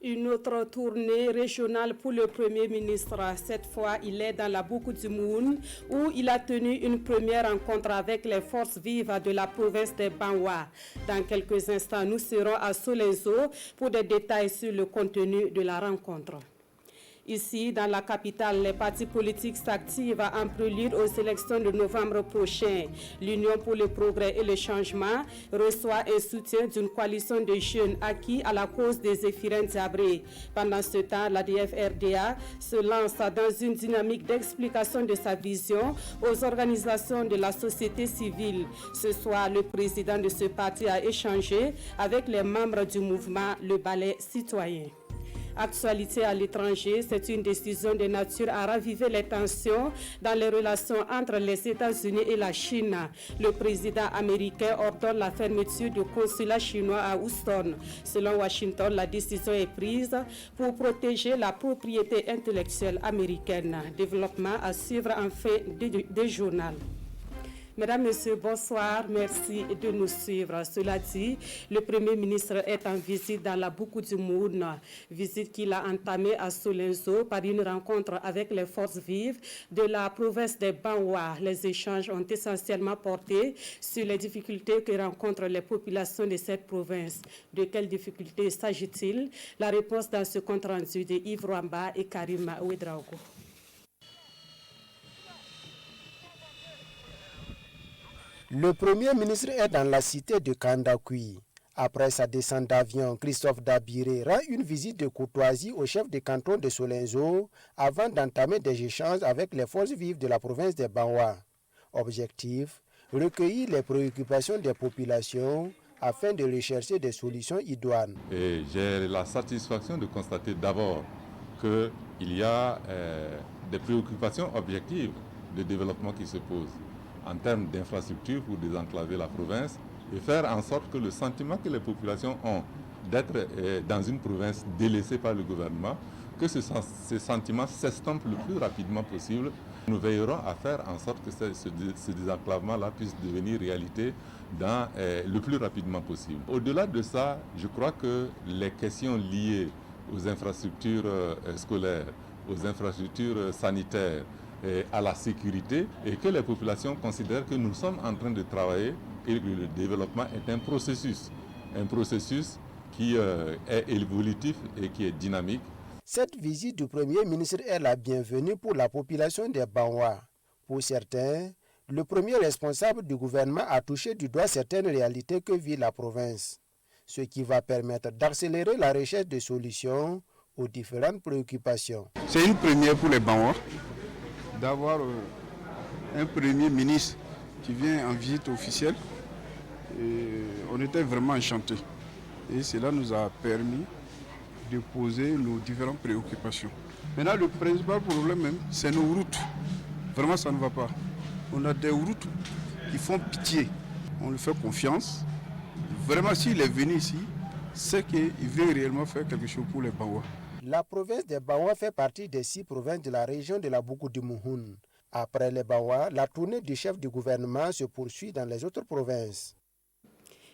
Une autre tournée régionale pour le Premier ministre. Cette fois, il est dans la Boukou du Moun où il a tenu une première rencontre avec les forces vives de la province de Banwa. Dans quelques instants, nous serons à Solenzo pour des détails sur le contenu de la rencontre. Ici, dans la capitale, les partis politiques s'activent en prélude aux élections de novembre prochain. L'Union pour le progrès et le changement reçoit un soutien d'une coalition de jeunes acquis à la cause des Zéphirins Diabré. Pendant ce temps, l'ADF-RDA se lance dans une dynamique d'explication de sa vision aux organisations de la société civile. Ce soir, le président de ce parti a échangé avec les membres du mouvement Le Balai Citoyen. Actualité à l'étranger, c'est une décision de nature à raviver les tensions dans les relations entre les États-Unis et la Chine. Le président américain ordonne la fermeture du consulat chinois à Houston. Selon Washington, la décision est prise pour protéger la propriété intellectuelle américaine. Développement à suivre en fin de journal. Mesdames, Messieurs, bonsoir. Merci de nous suivre. Cela dit, le Premier ministre est en visite dans la Boukou du Moun, visite qu'il a entamée à Solenzo par une rencontre avec les forces vives de la province de Banwa. Les échanges ont essentiellement porté sur les difficultés que rencontrent les populations de cette province. De quelles difficultés s'agit-il? La réponse dans ce compte rendu de Yves Rwamba et Karim Ouedraogo. Le Premier ministre est dans la cité de Kandakui. Après sa descente d'avion, Christophe Dabiré rend une visite de courtoisie au chef de canton de Solenzo avant d'entamer des échanges avec les forces vives de la province de Banwa. Objectif, recueillir les préoccupations des populations afin de rechercher des solutions idoines. Et j'ai la satisfaction de constater d'abord qu'il y a des préoccupations objectives de développement qui se posent en termes d'infrastructures pour désenclaver la province et faire en sorte que le sentiment que les populations ont d'être dans une province délaissée par le gouvernement, que ce sentiment s'estompe le plus rapidement possible. Nous veillerons à faire en sorte que ce désenclavement-là puisse devenir réalité dans le plus rapidement possible. Au-delà de ça, je crois que les questions liées aux infrastructures scolaires, aux infrastructures sanitaires, à la sécurité et que les populations considèrent que nous sommes en train de travailler et que le développement est un processus qui est évolutif et qui est dynamique. Cette visite du Premier ministre est la bienvenue pour la population des Banwa. Pour certains, le premier responsable du gouvernement a touché du doigt certaines réalités que vit la province, ce qui va permettre d'accélérer la recherche de solutions aux différentes préoccupations. C'est une première pour les Banwa d'avoir un Premier ministre qui vient en visite officielle. Et on était vraiment enchantés. Et cela nous a permis de poser nos différentes préoccupations. Maintenant, le principal problème même, c'est nos routes. Vraiment, ça ne va pas. On a des routes qui font pitié. On lui fait confiance. Vraiment, s'il est venu ici, c'est qu'il veut réellement faire quelque chose pour les Banwa. La province des Banwa fait partie des 6 provinces de la région de la Boukou du Moun. Après les Banwa, la tournée du chef du gouvernement se poursuit dans les autres provinces.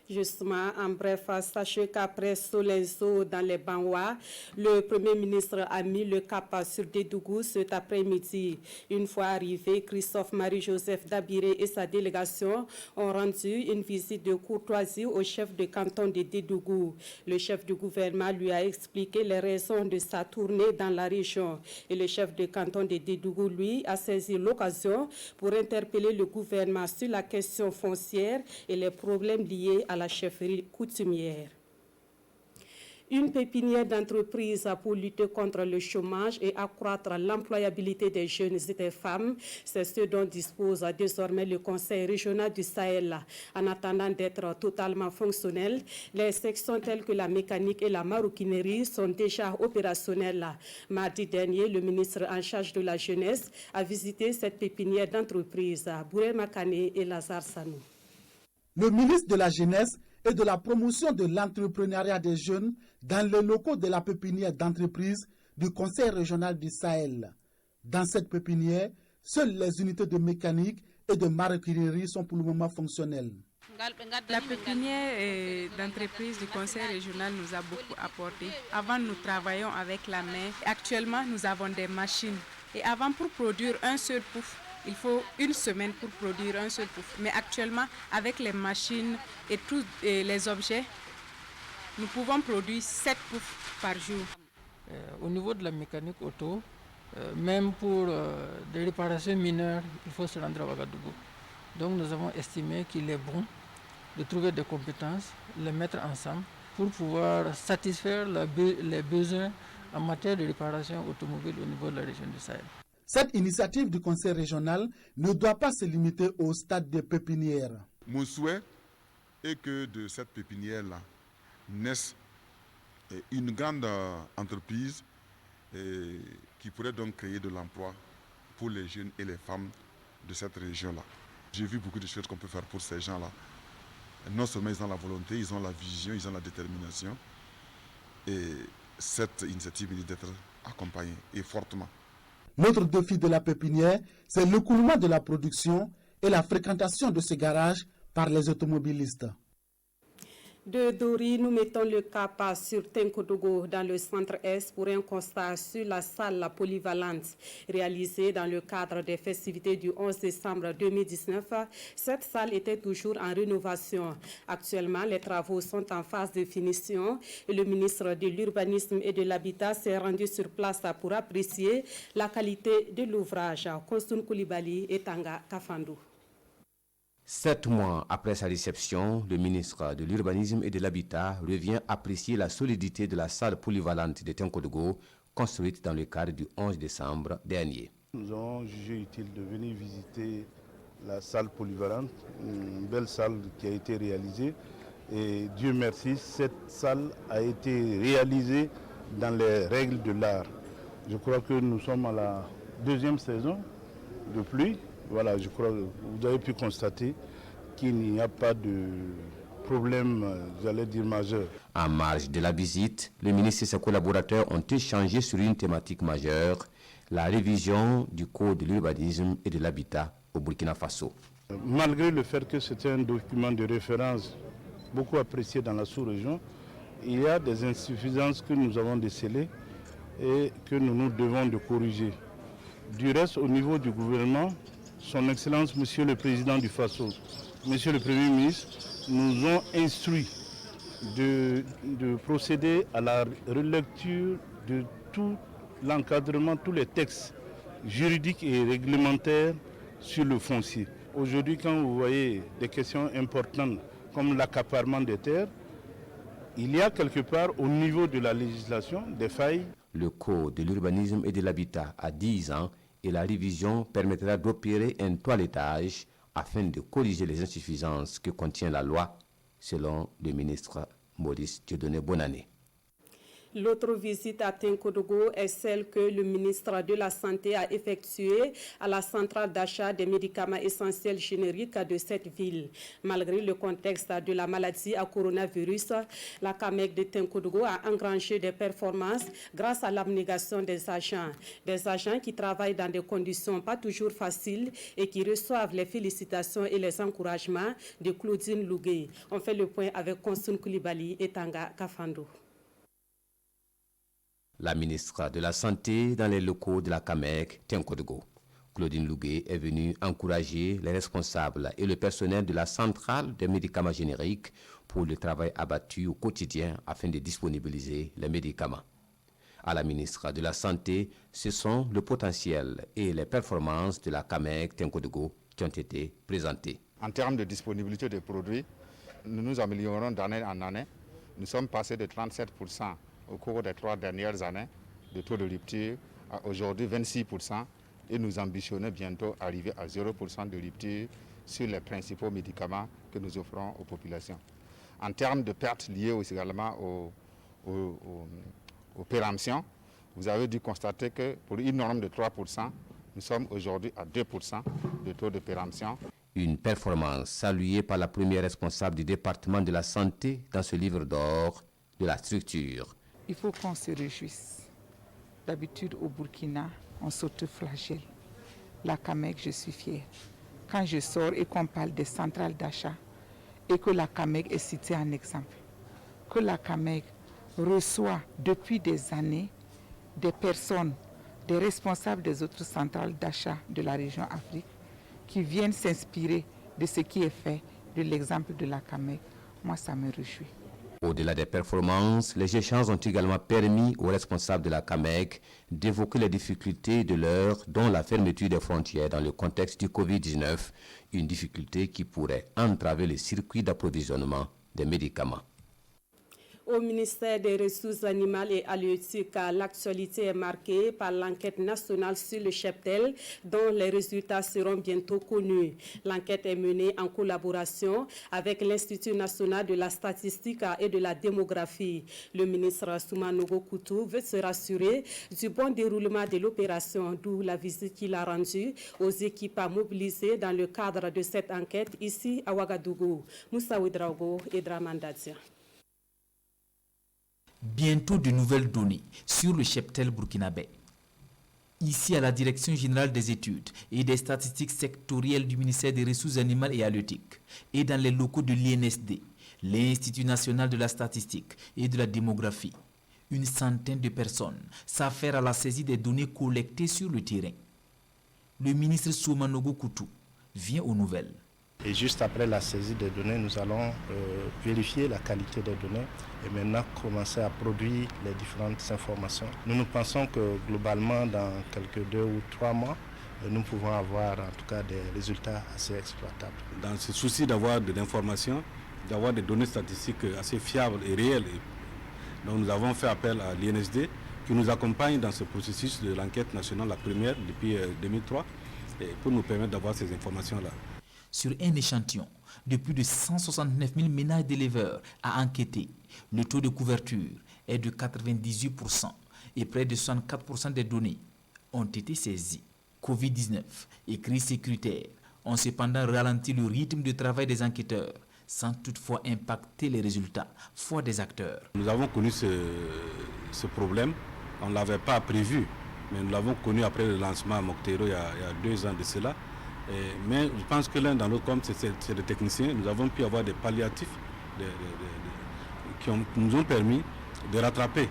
Justement, en bref, sachez qu'après Solenzo dans les Banwa, le Premier ministre a mis le cap sur Dédougou cet après-midi. Une fois arrivé, Christophe Marie-Joseph Dabiré et sa délégation ont rendu une visite de courtoisie au chef de canton de Dédougou. Le chef du gouvernement lui a expliqué les raisons de sa tournée dans la région. Et le chef de canton de Dédougou, lui, a saisi l'occasion pour interpeller le gouvernement sur la question foncière et les problèmes liés à la chefferie coutumière. Une pépinière d'entreprise pour lutter contre le chômage et accroître l'employabilité des jeunes et des femmes, c'est ce dont dispose désormais le Conseil régional du Sahel. En attendant d'être totalement fonctionnel, les sections telles que la mécanique et la maroquinerie sont déjà opérationnelles. Mardi dernier, le ministre en charge de la jeunesse a visité cette pépinière d'entreprise. Bouré Makane et Lazare Sanou. Le ministre de la Jeunesse et de la promotion de l'entrepreneuriat des jeunes dans les locaux de la pépinière d'entreprise du Conseil régional du Sahel. Dans cette pépinière, seules les unités de mécanique et de maroquinerie sont pour le moment fonctionnelles. La pépinière d'entreprise du conseil régional nous a beaucoup apporté. Avant, nous travaillions avec la main. Actuellement, nous avons des machines. Et avant, pour produire un seul pouf, il faut une semaine pour produire un seul pouf. Mais actuellement, avec les machines et tous les objets, nous pouvons produire 7 poufs par jour. Au niveau de la mécanique auto, même pour des réparations mineures, il faut se rendre à Ouagadougou. Donc nous avons estimé qu'il est bon de trouver des compétences, les mettre ensemble pour pouvoir satisfaire les besoins en matière de réparation automobile au niveau de la région du Sahel. Cette initiative du conseil régional ne doit pas se limiter au stade des pépinières. Mon souhait est que de cette pépinière-là naisse une grande entreprise qui pourrait donc créer de l'emploi pour les jeunes et les femmes de cette région-là. J'ai vu beaucoup de choses qu'on peut faire pour ces gens-là. Non seulement ils ont la volonté, ils ont la vision, ils ont la détermination. Et cette initiative mérite d'être accompagnée et fortement. L'autre défi de la pépinière, c'est l'écoulement de la production et la fréquentation de ces garages par les automobilistes. De Dori, nous mettons le cap sur Tenkodogo dans le centre-est pour un constat sur la salle polyvalente réalisée dans le cadre des festivités du 11 décembre 2019. Cette salle était toujours en rénovation. Actuellement, les travaux sont en phase de finition et le ministre de l'Urbanisme et de l'Habitat s'est rendu sur place pour apprécier la qualité de l'ouvrage. Konstoun Koulibaly et Tanga Kafandou. 7 mois après sa réception, le ministre de l'Urbanisme et de l'Habitat revient apprécier la solidité de la salle polyvalente de Tenkodogo, construite dans le cadre du 11 décembre dernier. Nous avons jugé utile de venir visiter la salle polyvalente, une belle salle qui a été réalisée. Et Dieu merci, cette salle a été réalisée dans les règles de l'art. Je crois que nous sommes à la 2e saison de pluie. Voilà, je crois que vous avez pu constater qu'il n'y a pas de problème, j'allais dire, majeur. En marge de la visite, le ministre et ses collaborateurs ont échangé sur une thématique majeure, la révision du Code de l'urbanisme et de l'habitat au Burkina Faso. Malgré le fait que c'était un document de référence beaucoup apprécié dans la sous-région, il y a des insuffisances que nous avons décelées et que nous devons de corriger. Du reste, au niveau du gouvernement, Son Excellence, Monsieur le Président du Faso, Monsieur le Premier ministre, nous ont instruit de procéder à la relecture de tout l'encadrement, tous les textes juridiques et réglementaires sur le foncier. Aujourd'hui, quand vous voyez des questions importantes comme l'accaparement des terres, il y a quelque part au niveau de la législation des failles. Le Code de l'urbanisme et de l'habitat a 10 ans et la révision permettra d'opérer un toilettage afin de corriger les insuffisances que contient la loi, selon le ministre Maurice Dieudonné Bonannée. L'autre visite à Tenkodogo est celle que le ministre de la Santé a effectuée à la centrale d'achat des médicaments essentiels génériques de cette ville. Malgré le contexte de la maladie à coronavirus, la CAMEC de Tenkodogo a engrangé des performances grâce à l'abnégation des agents qui travaillent dans des conditions pas toujours faciles et qui reçoivent les félicitations et les encouragements de Claudine Lougué. On fait le point avec Konstoun Koulibaly et Tanga Kafandou. La ministre de la Santé dans les locaux de la CAMEC, Tenkodogo. Claudine Lougué est venue encourager les responsables et le personnel de la centrale des médicaments génériques pour le travail abattu au quotidien afin de disponibiliser les médicaments. À la ministre de la Santé, ce sont le potentiel et les performances de la CAMEC Tenkodogo qui ont été présentées. En termes de disponibilité des produits, nous nous améliorons d'année en année. Nous sommes passés de 37% au cours des 3 dernières années de taux de rupture à aujourd'hui 26% et nous ambitionnons bientôt arriver à 0% de rupture sur les principaux médicaments que nous offrons aux populations. En termes de pertes liées également aux péremptions, vous avez dû constater que pour une norme de 3%, nous sommes aujourd'hui à 2% de taux de péremption. Une performance saluée par la première responsable du département de la santé dans ce livre d'or de la structure. Il faut qu'on se réjouisse. D'habitude au Burkina, on s'autoflagelle. La CAMEC, je suis fière. Quand je sors et qu'on parle des centrales d'achat et que la CAMEG est citée en exemple. Que la CAMEG reçoit depuis des années des personnes, des responsables des autres centrales d'achat de la région Afrique qui viennent s'inspirer de ce qui est fait, de l'exemple de la CAMEG. Moi, ça me réjouit. Au-delà des performances, les échanges ont également permis aux responsables de la CAMEG d'évoquer les difficultés de l'heure, dont la fermeture des frontières dans le contexte du Covid-19, une difficulté qui pourrait entraver le circuit d'approvisionnement des médicaments. Au ministère des Ressources animales et halieutiques, l'actualité est marquée par l'enquête nationale sur le cheptel dont les résultats seront bientôt connus. L'enquête est menée en collaboration avec l'Institut national de la statistique et de la démographie. Le ministre Soumanogo Koutou veut se rassurer du bon déroulement de l'opération, d'où la visite qu'il a rendue aux équipes mobilisées dans le cadre de cette enquête ici à Ouagadougou. Moussa Ouedraogo et Dramandadia. Bientôt de nouvelles données sur le cheptel burkinabé. Ici à la Direction générale des études et des statistiques sectorielles du ministère des Ressources animales et halieutiques et dans les locaux de l'INSD, l'Institut national de la statistique et de la démographie, une centaine de personnes s'affairent à la saisie des données collectées sur le terrain. Le ministre Soumanogo Koutou vient aux nouvelles. Et juste après la saisie des données, nous allons vérifier la qualité des données et maintenant commencer à produire les différentes informations. Nous pensons que globalement, dans quelques 2 ou 3 mois, nous pouvons avoir en tout cas des résultats assez exploitables. Dans ce souci d'avoir de l'information, d'avoir des données statistiques assez fiables et réelles, donc nous avons fait appel à l'INSD qui nous accompagne dans ce processus de l'enquête nationale, la première depuis 2003, et pour nous permettre d'avoir ces informations-là. Sur un échantillon de plus de 169 000 ménages d'éleveurs à enquêter, le taux de couverture est de 98% et près de 64% des données ont été saisies. Covid-19 et crise sécuritaire ont cependant ralenti le rythme de travail des enquêteurs, sans toutefois impacter les résultats, foi des acteurs. Nous avons connu ce problème, on ne l'avait pas prévu, mais nous l'avons connu après le lancement à Moctero il y a 2 ans de cela. Mais je pense que l'un dans l'autre, comme c'est des techniciens, nous avons pu avoir des palliatifs qui nous ont permis de rattraper.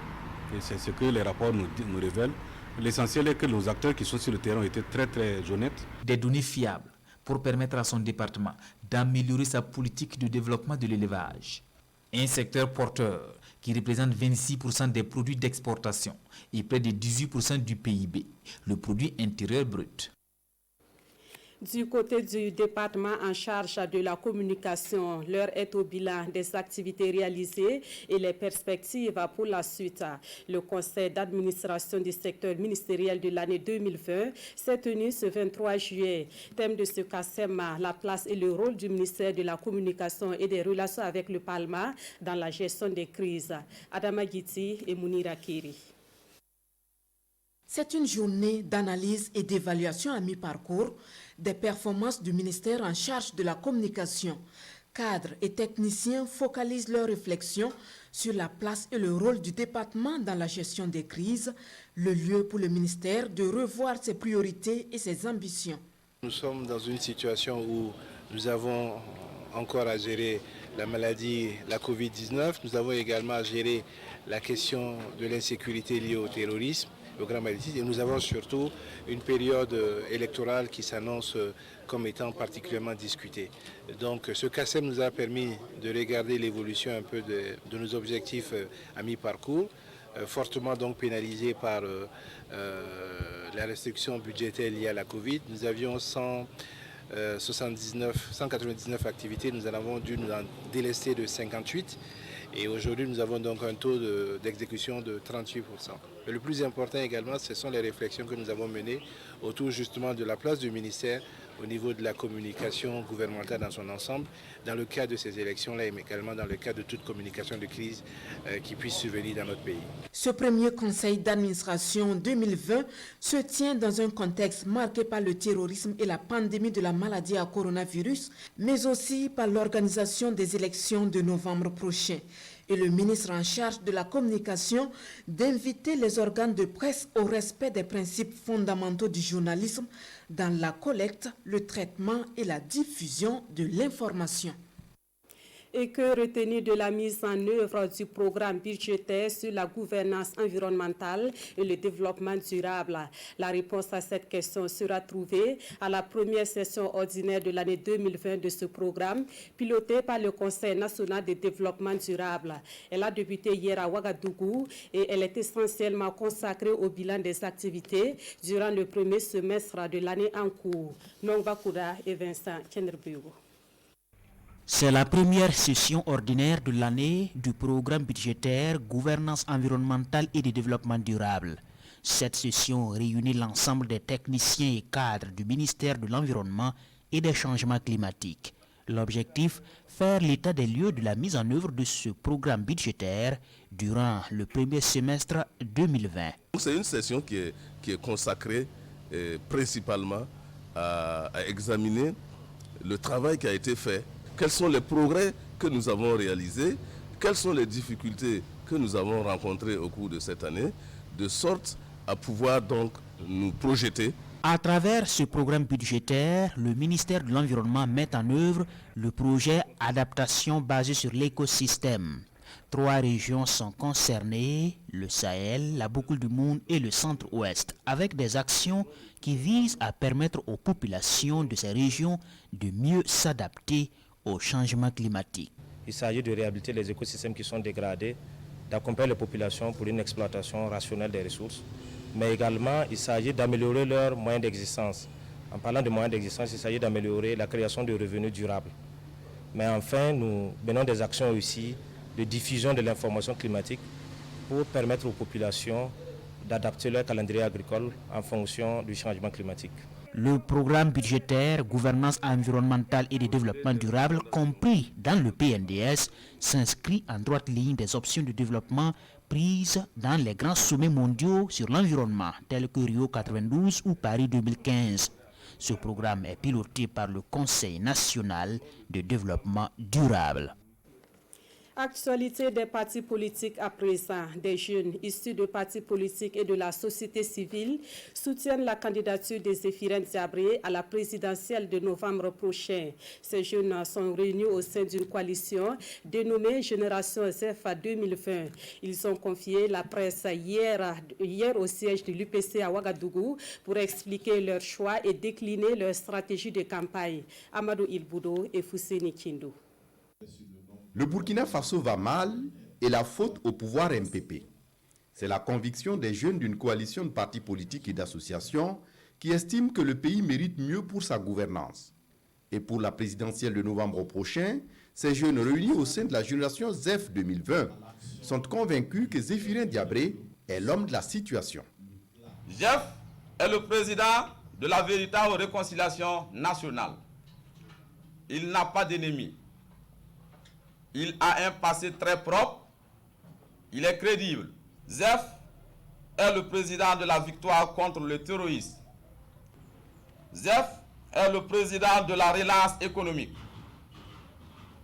Et c'est ce que les rapports nous révèlent. L'essentiel est que nos acteurs qui sont sur le terrain ont été très très honnêtes. Des données fiables pour permettre à son département d'améliorer sa politique de développement de l'élevage. Un secteur porteur qui représente 26% des produits d'exportation et près de 18% du PIB, le produit intérieur brut. Du côté du département en charge de la communication, l'heure est au bilan des activités réalisées et les perspectives pour la suite. Le conseil d'administration du secteur ministériel de l'année 2020 s'est tenu ce 23 juillet. Thème de ce CASEM, la place et le rôle du ministère de la communication et des relations avec le Parlement dans la gestion des crises. Adama Giti et Mounira Kiri. C'est une journée d'analyse et d'évaluation à mi-parcours des performances du ministère en charge de la communication. Cadres et techniciens focalisent leurs réflexions sur la place et le rôle du département dans la gestion des crises, le lieu pour le ministère de revoir ses priorités et ses ambitions. Nous sommes dans une situation où nous avons encore à gérer la maladie, la Covid-19. Nous avons également à gérer la question de l'insécurité liée au terrorisme. Et nous avons surtout une période électorale qui s'annonce comme étant particulièrement discutée. Donc ce CASEM nous a permis de regarder l'évolution un peu de nos objectifs à mi-parcours, fortement donc pénalisés par la restriction budgétaire liée à la Covid. Nous avions 199 activités, nous en avons dû nous en délester de 58. Et aujourd'hui, nous avons donc un taux d'exécution de 38%. Mais le plus important également, ce sont les réflexions que nous avons menées autour justement de la place du ministère au niveau de la communication gouvernementale dans son ensemble, dans le cadre de ces élections-là, mais également dans le cadre de toute communication de crise qui puisse survenir dans notre pays. Ce premier conseil d'administration 2020 se tient dans un contexte marqué par le terrorisme et la pandémie de la maladie à coronavirus, mais aussi par l'organisation des élections de novembre prochain. Et le ministre en charge de la communication d'inviter les organes de presse au respect des principes fondamentaux du journalisme dans la collecte, le traitement et la diffusion de l'information. Et que retenir de la mise en œuvre du programme budgétaire sur la gouvernance environnementale et le développement durable? La réponse à cette question sera trouvée à la première session ordinaire de l'année 2020 de ce programme, piloté par le Conseil national de développement durable. Elle a débuté hier à Ouagadougou et elle est essentiellement consacrée au bilan des activités durant le premier semestre de l'année en cours. Nongba Kouda et Vincent Kenderbugo. C'est la première session ordinaire de l'année du programme budgétaire Gouvernance environnementale et de développement durable. Cette session réunit l'ensemble des techniciens et cadres du ministère de l'Environnement et des changements climatiques. L'objectif, faire l'état des lieux de la mise en œuvre de ce programme budgétaire durant le premier semestre 2020. C'est une session qui est consacrée principalement à examiner le travail qui a été fait. Quels sont les progrès que nous avons réalisés, quelles sont les difficultés que nous avons rencontrées au cours de cette année, de sorte à pouvoir donc nous projeter. À travers ce programme budgétaire, le ministère de l'Environnement met en œuvre le projet Adaptation basé sur l'écosystème. 3 régions sont concernées, le Sahel, la boucle du monde et le centre-ouest, avec des actions qui visent à permettre aux populations de ces régions de mieux s'adapter au changement climatique. Il s'agit de réhabiliter les écosystèmes qui sont dégradés, d'accompagner les populations pour une exploitation rationnelle des ressources, mais également il s'agit d'améliorer leurs moyens d'existence. En parlant de moyens d'existence, il s'agit d'améliorer la création de revenus durables. Mais enfin, nous menons des actions aussi de diffusion de l'information climatique pour permettre aux populations d'adapter leur calendrier agricole en fonction du changement climatique. Le programme budgétaire Gouvernance environnementale et de développement durable, compris dans le PNDS, s'inscrit en droite ligne des options de développement prises dans les grands sommets mondiaux sur l'environnement, tels que Rio 92 ou Paris 2015. Ce programme est piloté par le Conseil national de développement durable. Actualité des partis politiques à présent. Des jeunes issus de partis politiques et de la société civile soutiennent la candidature de Zéphirine Diabré à la présidentielle de novembre prochain. Ces jeunes sont réunis au sein d'une coalition dénommée Génération ZEF 2020. Ils ont confié la presse hier au siège de l'UPC à Ouagadougou pour expliquer leur choix et décliner leur stratégie de campagne. Amadou Ilboudo et Fousseni Kindo. Le Burkina Faso va mal et la faute au pouvoir MPP. C'est la conviction des jeunes d'une coalition de partis politiques et d'associations qui estiment que le pays mérite mieux pour sa gouvernance. Et pour la présidentielle de novembre prochain, ces jeunes réunis au sein de la génération ZEF 2020 sont convaincus que Zéphirine Diabré est l'homme de la situation. ZEF est le président de la véritable réconciliation nationale. Il n'a pas d'ennemis. Il a un passé très propre, il est crédible. ZEF est le président de la victoire contre le terrorisme. ZEF est le président de la relance économique.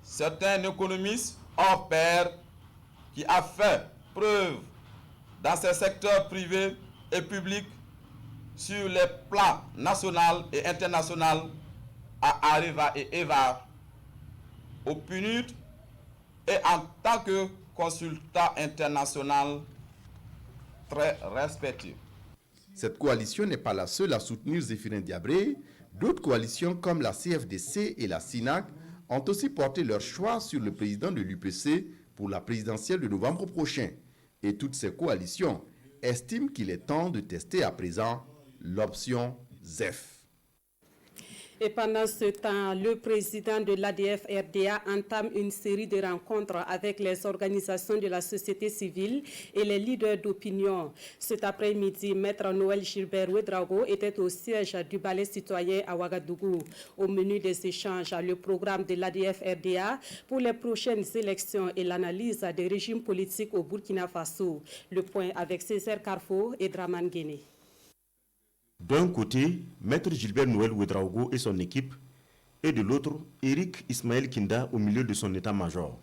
C'est un économiste hors pair qui a fait preuve dans ses secteurs privés et publics sur les plans national et international à Areva et Eva, au PNUD, et en tant que consultant international très respecté. Cette coalition n'est pas la seule à soutenir Zéphirine Diabré. D'autres coalitions comme la CFDC et la SINAC ont aussi porté leur choix sur le président de l'UPC pour la présidentielle de novembre prochain. Et toutes ces coalitions estiment qu'il est temps de tester à présent l'option ZEF. Et pendant ce temps, le président de l'ADF-RDA entame une série de rencontres avec les organisations de la société civile et les leaders d'opinion. Cet après-midi, Maître Noël Gilbert Ouedraogo était au siège du Balai citoyen à Ouagadougou. Au menu des échanges, le programme de l'ADF-RDA pour les prochaines élections et l'analyse des régimes politiques au Burkina Faso. Le point avec Césaire Carrefour et Draman Guéné. D'un côté, Maître Gilbert Noël Ouedraogo et son équipe, et de l'autre, Eric Ismaël Kinda au milieu de son état-major.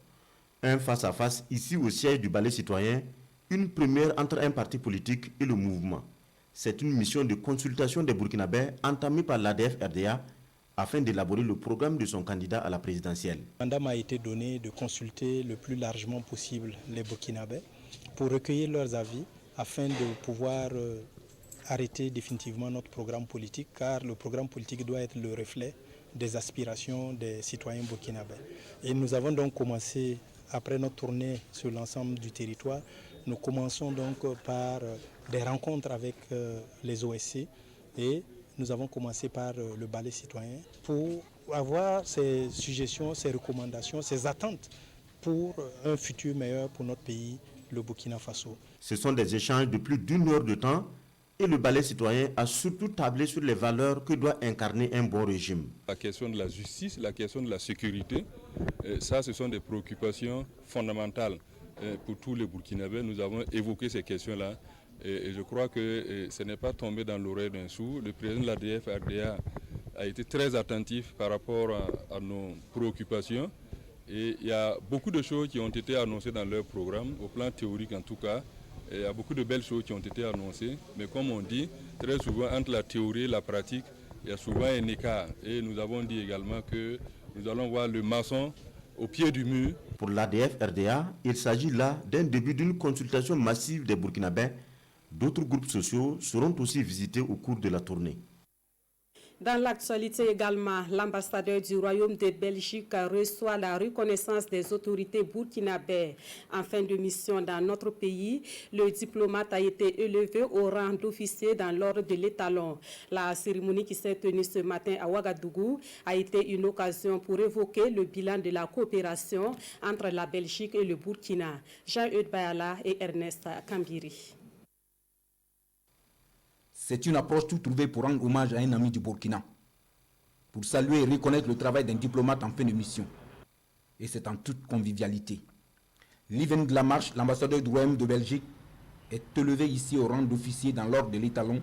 Un face-à-face ici au siège du Balai citoyen, une première entre un parti politique et le mouvement. C'est une mission de consultation des Burkinabés entamée par l'ADF-RDA afin d'élaborer le programme de son candidat à la présidentielle. Le mandat m'a été donné de consulter le plus largement possible les Burkinabés pour recueillir leurs avis afin de pouvoir arrêter définitivement notre programme politique, car le programme politique doit être le reflet des aspirations des citoyens burkinabés. Et nous avons donc commencé, après notre tournée sur l'ensemble du territoire, nous commençons donc par des rencontres avec les OSC et nous avons commencé par le balai citoyen pour avoir ces suggestions, ces recommandations, ces attentes pour un futur meilleur pour notre pays, le Burkina Faso. Ce sont des échanges de plus d'1 heure de temps et le balai citoyen a surtout tablé sur les valeurs que doit incarner un bon régime. La question de la justice, la question de la sécurité, ça ce sont des préoccupations fondamentales pour tous les Burkinabés. Nous avons évoqué ces questions-là et je crois que ce n'est pas tombé dans l'oreille d'un sourd. Le président de l'ADF-RDA a été très attentif par rapport à nos préoccupations et il y a beaucoup de choses qui ont été annoncées dans leur programme, au plan théorique en tout cas. Il y a beaucoup de belles choses qui ont été annoncées, mais comme on dit, très souvent entre la théorie et la pratique, il y a souvent un écart. Et nous avons dit également que nous allons voir le maçon au pied du mur. Pour l'ADF-RDA, il s'agit là d'un début d'une consultation massive des Burkinabés. D'autres groupes sociaux seront aussi visités au cours de la tournée. Dans l'actualité également, l'ambassadeur du Royaume de Belgique reçoit la reconnaissance des autorités burkinabées. En fin de mission dans notre pays, le diplomate a été élevé au rang d'officier dans l'ordre de l'étalon. La cérémonie qui s'est tenue ce matin à Ouagadougou a été une occasion pour évoquer le bilan de la coopération entre la Belgique et le Burkina. Jean-Eudes Bayala et Ernest Kambiri. C'est une approche tout trouvée pour rendre hommage à un ami du Burkina, pour saluer et reconnaître le travail d'un diplomate en fin de mission. Et c'est en toute convivialité. Liven Glamarche, l'ambassadeur du Royaume de Belgique, est élevé ici au rang d'officier dans l'ordre de l'étalon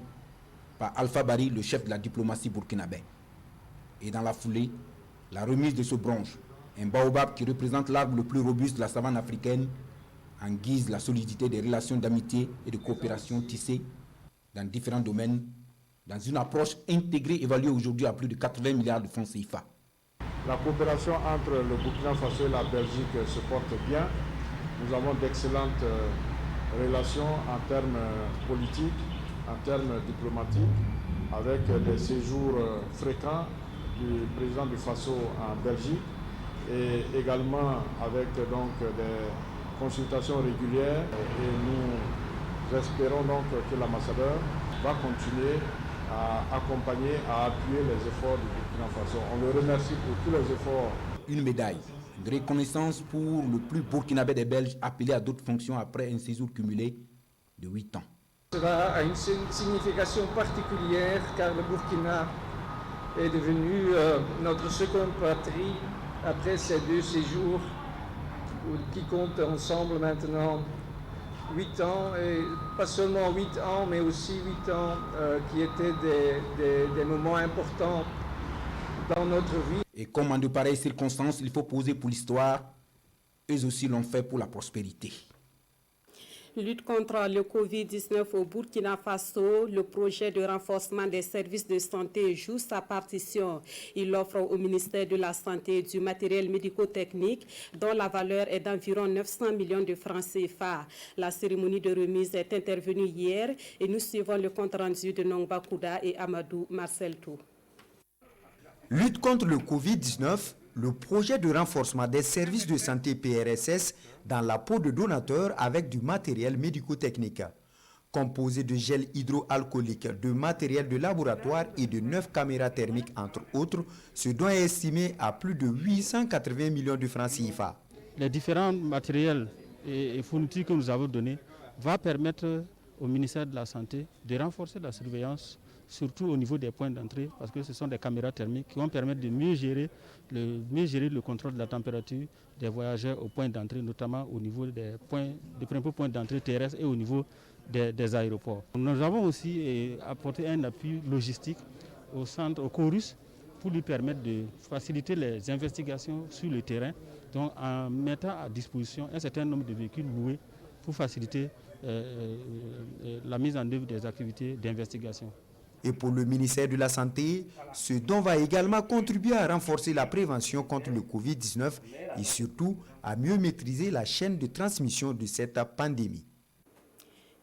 par Alpha Bari, le chef de la diplomatie burkinabé. Et dans la foulée, la remise de ce bronze, un baobab qui représente l'arbre le plus robuste de la savane africaine, en guise de la solidité des relations d'amitié et de coopération tissées dans différents domaines, dans une approche intégrée évaluée aujourd'hui à plus de 80 milliards de francs CFA. La coopération entre le Burkina Faso et la Belgique se porte bien. Nous avons d'excellentes relations en termes politiques, en termes diplomatiques, avec des séjours fréquents du président du Faso en Belgique et également avec donc des consultations régulières et nous espérons donc que l'ambassadeur va continuer à accompagner, à appuyer les efforts du Burkina Faso. On le remercie pour tous les efforts. Une médaille de reconnaissance pour le plus burkinabé des Belges appelé à d'autres fonctions après un séjour cumulé de 8 ans. Cela a une signification particulière car le Burkina est devenu notre seconde patrie après ces 2 séjours qui comptent ensemble maintenant 8 ans, et pas seulement 8 ans, mais aussi 8 ans qui étaient des moments importants dans notre vie. Et comme en de pareilles circonstances, il faut poser pour l'histoire, eux aussi l'ont fait pour la prospérité. Lutte contre le Covid-19 au Burkina Faso, le projet de renforcement des services de santé joue sa partition. Il offre au ministère de la Santé du matériel médico-technique dont la valeur est d'environ 900 millions de francs CFA. La cérémonie de remise est intervenue hier et nous suivons le compte-rendu de Nongba Kouda et Amadou Marcel Tou. Lutte contre le Covid-19, le projet de renforcement des services de santé PRSS dans la peau de donateurs avec du matériel médico-technique. Composé de gel hydroalcoolique, de matériel de laboratoire et de 9 caméras thermiques entre autres, ce don est estimé à plus de 880 millions de francs CFA. Les différents matériels et fournitures que nous avons donnés vont permettre au ministère de la Santé de renforcer la surveillance, surtout au niveau des points d'entrée, parce que ce sont des caméras thermiques qui vont permettre de mieux gérer le contrôle de la température des voyageurs au point d'entrée, notamment au niveau des principaux points d'entrée terrestres et au niveau des aéroports. Nous avons aussi apporté un appui logistique au Chorus pour lui permettre de faciliter les investigations sur le terrain, donc en mettant à disposition un certain nombre de véhicules loués pour faciliter la mise en œuvre des activités d'investigation. Et pour le ministère de la Santé, ce don va également contribuer à renforcer la prévention contre le Covid-19 et surtout à mieux maîtriser la chaîne de transmission de cette pandémie.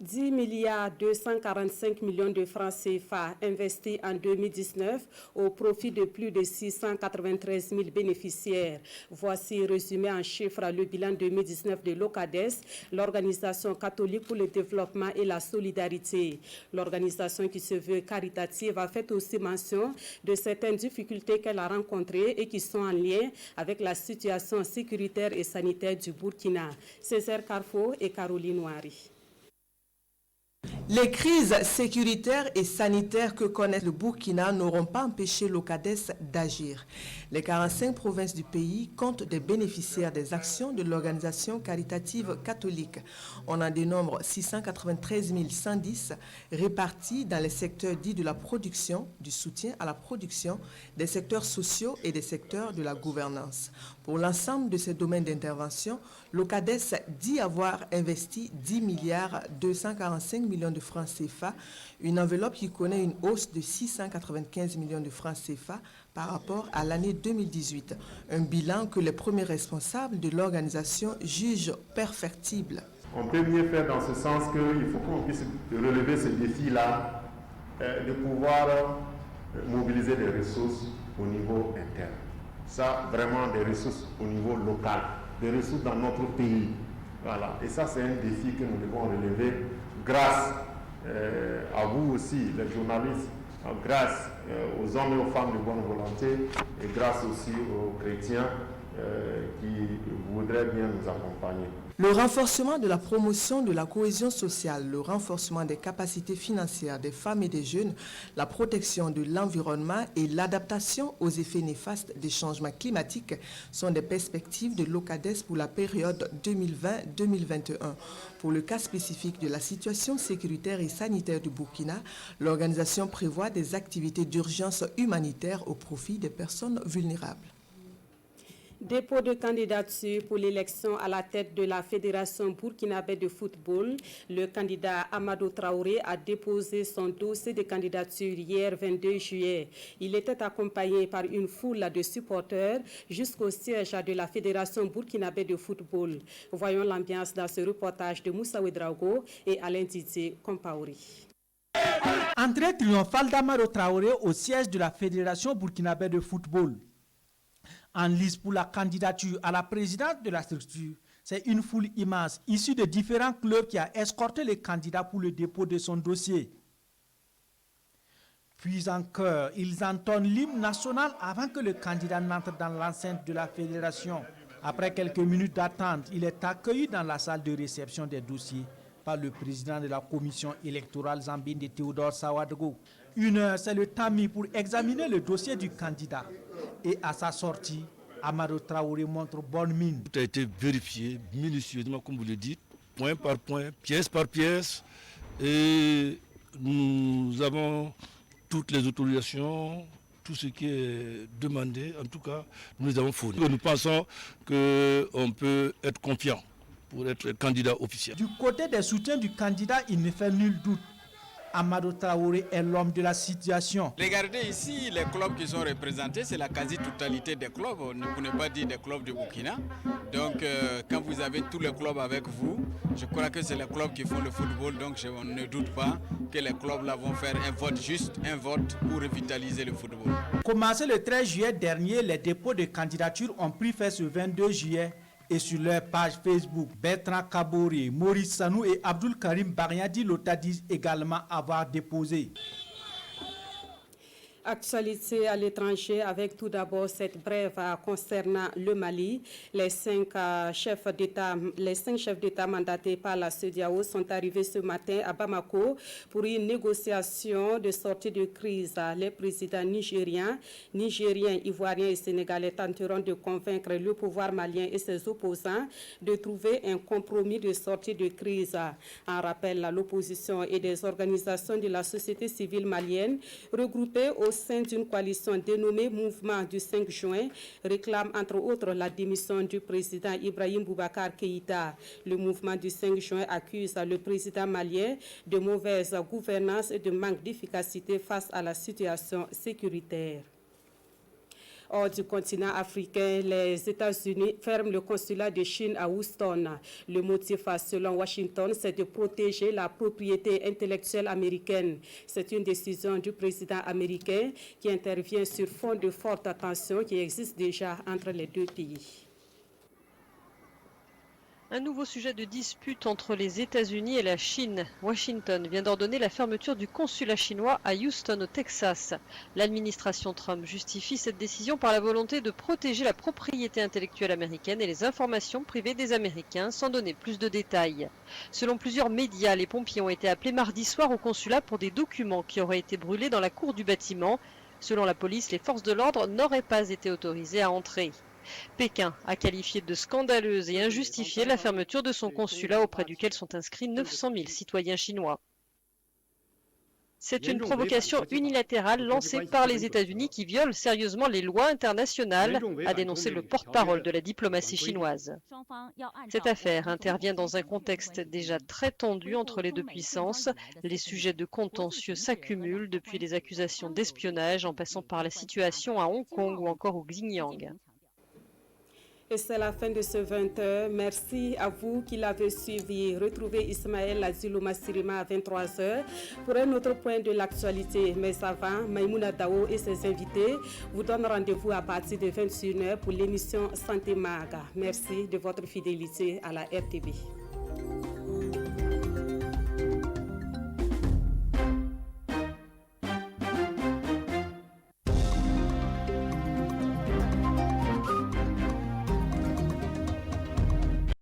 10 milliards 245 millions de francs CFA investis en 2019 au profit de plus de 693 000 bénéficiaires. Voici résumé en chiffres le bilan 2019 de l'OCADES, l'Organisation catholique pour le développement et la solidarité. L'organisation qui se veut caritative a fait aussi mention de certaines difficultés qu'elle a rencontrées et qui sont en lien avec la situation sécuritaire et sanitaire du Burkina. Césaire Carrefour et Caroline Ouari. Les crises sécuritaires et sanitaires que connaît le Burkina n'auront pas empêché l'OCADES d'agir. Les 45 provinces du pays comptent des bénéficiaires des actions de l'organisation caritative catholique. On en dénombre 693 110 répartis dans les secteurs dits de la production, du soutien à la production, des secteurs sociaux et des secteurs de la gouvernance. Pour l'ensemble de ces domaines d'intervention, l'OCADES dit avoir investi 10 milliards 245 millions de francs CFA, une enveloppe qui connaît une hausse de 695 millions de francs CFA par rapport à l'année 2018. Un bilan que les premiers responsables de l'organisation jugent perfectible. On peut mieux faire dans ce sens qu'il faut qu'on puisse relever ce défi-là, de pouvoir mobiliser des ressources au niveau interne. Ça, vraiment des ressources au niveau local, des ressources dans notre pays. Voilà. Et ça, c'est un défi que nous devons relever grâce à vous aussi, les journalistes, grâce aux hommes et aux femmes de bonne volonté et grâce aussi aux chrétiens qui voudraient bien nous accompagner. Le renforcement de la promotion de la cohésion sociale, le renforcement des capacités financières des femmes et des jeunes, la protection de l'environnement et l'adaptation aux effets néfastes des changements climatiques sont des perspectives de l'OCADES pour la période 2020-2021. Pour le cas spécifique de la situation sécuritaire et sanitaire du Burkina, l'organisation prévoit des activités d'urgence humanitaire au profit des personnes vulnérables. Dépôt de candidature pour l'élection à la tête de la Fédération burkinabé de football. Le candidat Amadou Traoré a déposé son dossier de candidature hier 22 juillet. Il était accompagné par une foule de supporters jusqu'au siège de la Fédération burkinabé de football. Voyons l'ambiance dans ce reportage de Moussa Ouedraogo et Alain Didier Compaori. Entrée triomphale d'Amadou Traoré au siège de la Fédération burkinabé de football. En lice pour la candidature à la présidence de la structure, c'est une foule immense issue de différents clubs qui a escorté les candidats pour le dépôt de son dossier. Puis en chœur, ils entonnent l'hymne national avant que le candidat n'entre dans l'enceinte de la fédération. Après quelques minutes d'attente, il est accueilli dans la salle de réception des dossiers par le président de la commission électorale Zambinde Théodore Sawadogo. Une heure, c'est le temps mis pour examiner le dossier du candidat. Et à sa sortie, Amadou Traoré montre bonne mine. Tout a été vérifié minutieusement, comme vous le dites, point par point, pièce par pièce. Et nous avons toutes les autorisations, tout ce qui est demandé. En tout cas, nous les avons fournis. Nous pensons qu'on peut être confiant pour être candidat officiel. Du côté des soutiens du candidat, il ne fait nul doute. Amadou Traoré est l'homme de la situation. Regardez ici, les clubs qui sont représentés, c'est la quasi-totalité des clubs, pour ne pas dire des clubs de Burkina. Donc quand vous avez tous les clubs avec vous, je crois que c'est les clubs qui font le football, donc je ne doute pas que les clubs là vont faire un vote juste, un vote pour revitaliser le football. Commencé le 13 juillet dernier, les dépôts de candidatures ont pris fin ce 22 juillet. Et sur leur page Facebook, Bertrand Kabori, Maurice Sanou et Abdul Karim Bariadi Lota disent également avoir déposé. Actualité à l'étranger avec tout d'abord cette brève concernant le Mali. Les cinq chefs d'État mandatés par la CEDEAO sont arrivés ce matin à Bamako pour une négociation de sortie de crise. Les présidents nigériens, ivoiriens et sénégalais tenteront de convaincre le pouvoir malien et ses opposants de trouver un compromis de sortie de crise. En rappel, l'opposition et des organisations de la société civile malienne regroupées au sein d'une coalition dénommée Mouvement du 5 juin réclame entre autres la démission du président Ibrahim Boubacar Keïta. Le Mouvement du 5 juin accuse le président malien de mauvaise gouvernance et de manque d'efficacité face à la situation sécuritaire. Hors du continent africain, les États-Unis ferment le consulat de Chine à Houston. Le motif, selon Washington, c'est de protéger la propriété intellectuelle américaine. C'est une décision du président américain qui intervient sur fond de forte tension qui existe déjà entre les deux pays. Un nouveau sujet de dispute entre les États-Unis et la Chine. Washington vient d'ordonner la fermeture du consulat chinois à Houston, au Texas. L'administration Trump justifie cette décision par la volonté de protéger la propriété intellectuelle américaine et les informations privées des Américains, sans donner plus de détails. Selon plusieurs médias, les pompiers ont été appelés mardi soir au consulat pour des documents qui auraient été brûlés dans la cour du bâtiment. Selon la police, les forces de l'ordre n'auraient pas été autorisées à entrer. Pékin a qualifié de scandaleuse et injustifiée la fermeture de son consulat auprès duquel sont inscrits 900 000 citoyens chinois. C'est une provocation unilatérale lancée par les États-Unis qui viole sérieusement les lois internationales, a dénoncé le porte-parole de la diplomatie chinoise. Cette affaire intervient dans un contexte déjà très tendu entre les deux puissances. Les sujets de contentieux s'accumulent depuis les accusations d'espionnage en passant par la situation à Hong Kong ou encore au Xinjiang. Et c'est la fin de ce 20h. Merci à vous qui l'avez suivi. Retrouvez Ismaël Azilouma Sirima à 23h pour un autre point de l'actualité. Mais avant, Maïmouna Dao et ses invités vous donnent rendez-vous à partir de 21h pour l'émission Santé Maga. Merci de votre fidélité à la RTB.